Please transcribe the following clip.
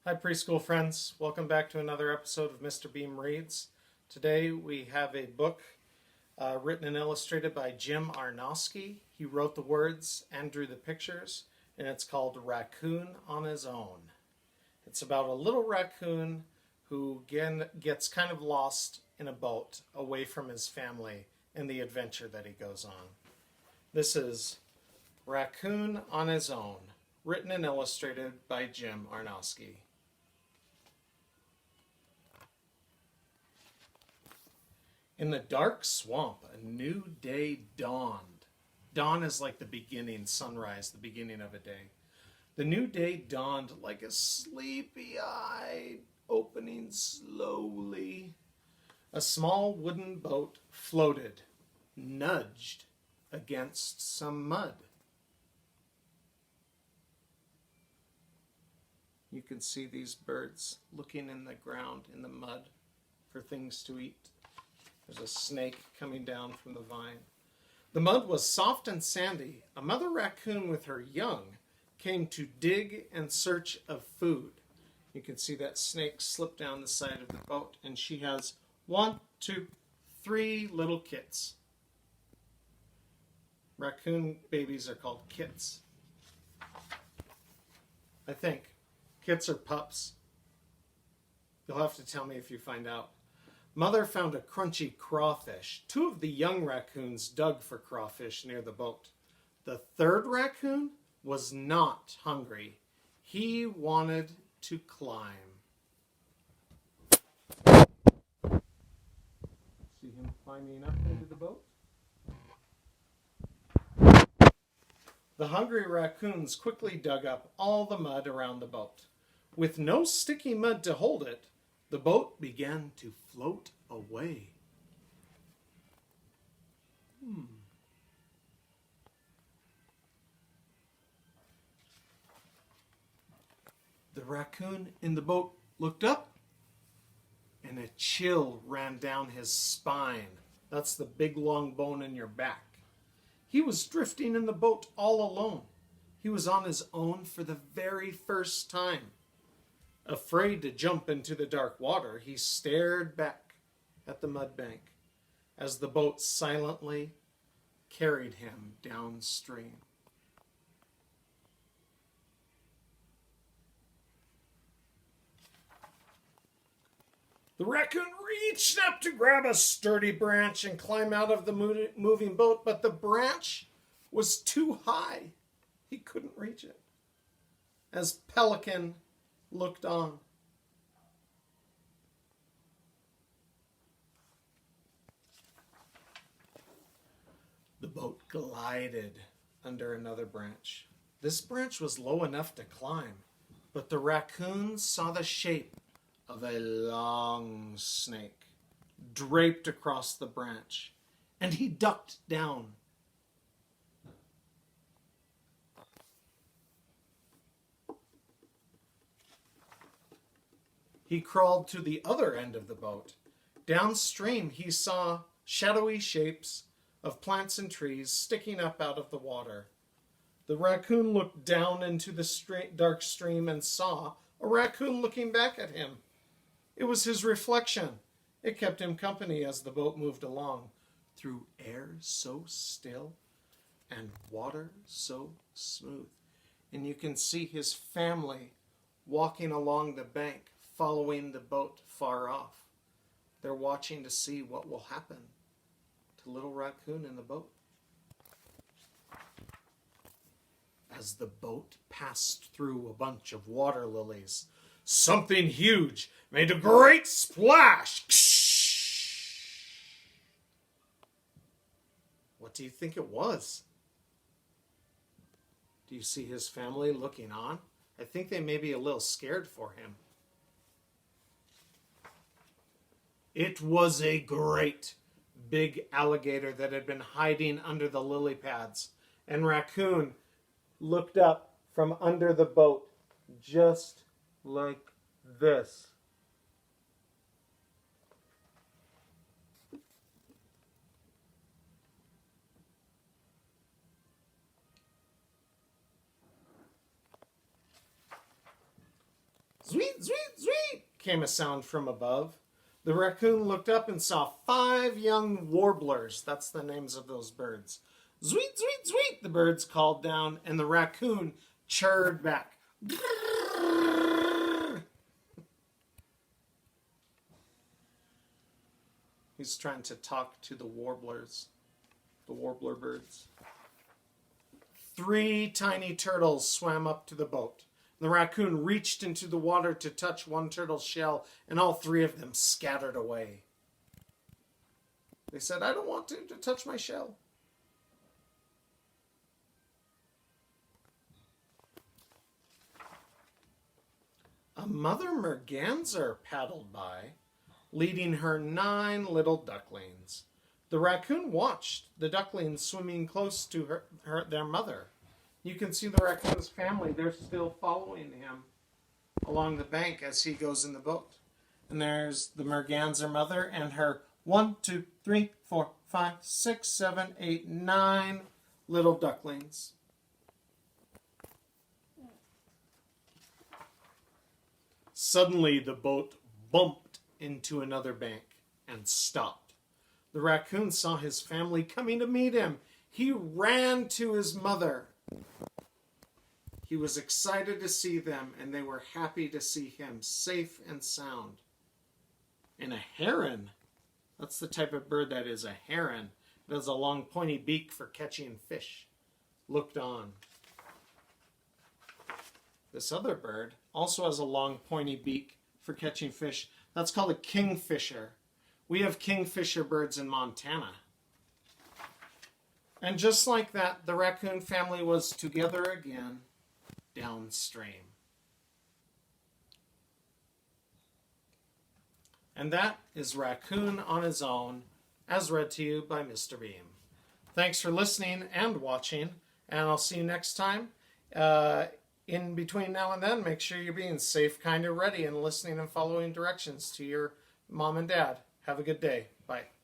Hi, preschool friends. Welcome back to another episode of Mr. Beam Reads. Today we have a book written and illustrated by Jim Arnowski. He wrote the words and drew the pictures, and it's called Raccoon on His Own. It's about a little raccoon who gets kind of lost in a boat away from his family in the adventure that he goes on. This is Raccoon on His Own, written and illustrated by Jim Arnowski. In the dark swamp, a new day dawned. Dawn is like the beginning, sunrise, the beginning of a day. The new day dawned like a sleepy eye opening slowly. A small wooden boat floated, nudged against some mud. You can see these birds looking in the ground, in the mud, for things to eat. There's a snake coming down from the vine. The mud was soft and sandy. A mother raccoon with her young came to dig in search of food. You can see that snake slip down the side of the boat, and she has 1, 2, 3 little kits. Raccoon babies are called kits. I think. Kits are pups. You'll have to tell me if you find out. Mother found a crunchy crawfish. 2 of the young raccoons dug for crawfish near the boat. The third raccoon was not hungry. He wanted to climb. See him climbing up into the boat? The hungry raccoons quickly dug up all the mud around the boat. With no sticky mud to hold it, the boat began to float away. The raccoon in the boat looked up, and a chill ran down his spine. That's the big long bone in your back. He was drifting in the boat all alone. He was on his own for the very first time. Afraid to jump into the dark water, he stared back at the mud bank as the boat silently carried him downstream. The raccoon reached up to grab a sturdy branch and climb out of the moving boat, but the branch was too high. He couldn't reach it. As Pelican looked on. The boat glided under another branch. This branch was low enough to climb, but the raccoon saw the shape of a long snake draped across the branch, and he ducked down. He crawled to the other end of the boat. Downstream, he saw shadowy shapes of plants and trees sticking up out of the water. The raccoon looked down into the dark stream and saw a raccoon looking back at him. It was his reflection. It kept him company as the boat moved along through air so still and water so smooth. And you can see his family walking along the bank, following the boat far off. They're watching to see what will happen to little raccoon in the boat. As the boat passed through a bunch of water lilies, something huge made a great splash. What do you think it was? Do you see his family looking on? I think they may be a little scared for him. It was a great big alligator that had been hiding under the lily pads. And Raccoon looked up from under the boat just like this. Zweet, zweet, zweet, came a sound from above. The raccoon looked up and saw 5 young warblers. That's the names of those birds. Zweet, zweet, zweet, the birds called down, and the raccoon chirred back. He's trying to talk to the warblers, the warbler birds. 3 tiny turtles swam up to the boat. The raccoon reached into the water to touch one turtle's shell, and all 3 of them scattered away. They said, I don't want to touch my shell. A mother merganser paddled by, leading her 9 little ducklings. The raccoon watched the ducklings swimming close to their mother. You can see the raccoon's family. They're still following him along the bank as he goes in the boat. And there's the merganser mother and her 1, 2, 3, 4, 5, 6, 7, 8, 9 little ducklings. Suddenly the boat bumped into another bank and stopped. The raccoon saw his family coming to meet him. He ran to his mother. He was excited to see them, and they were happy to see him, safe and sound. And a heron, that's the type of bird that is a heron. It has a long pointy beak for catching fish, looked on. This other bird also has a long pointy beak for catching fish. That's called a kingfisher. We have kingfisher birds in Montana. And just like that, the raccoon family was together again downstream. And that is Raccoon on His Own, as read to you by Mr. Beam. Thanks for listening and watching, and I'll see you next time. In between now and then, make sure you're being safe, kind, and ready, and listening and following directions to your mom and dad. Have a good day. Bye.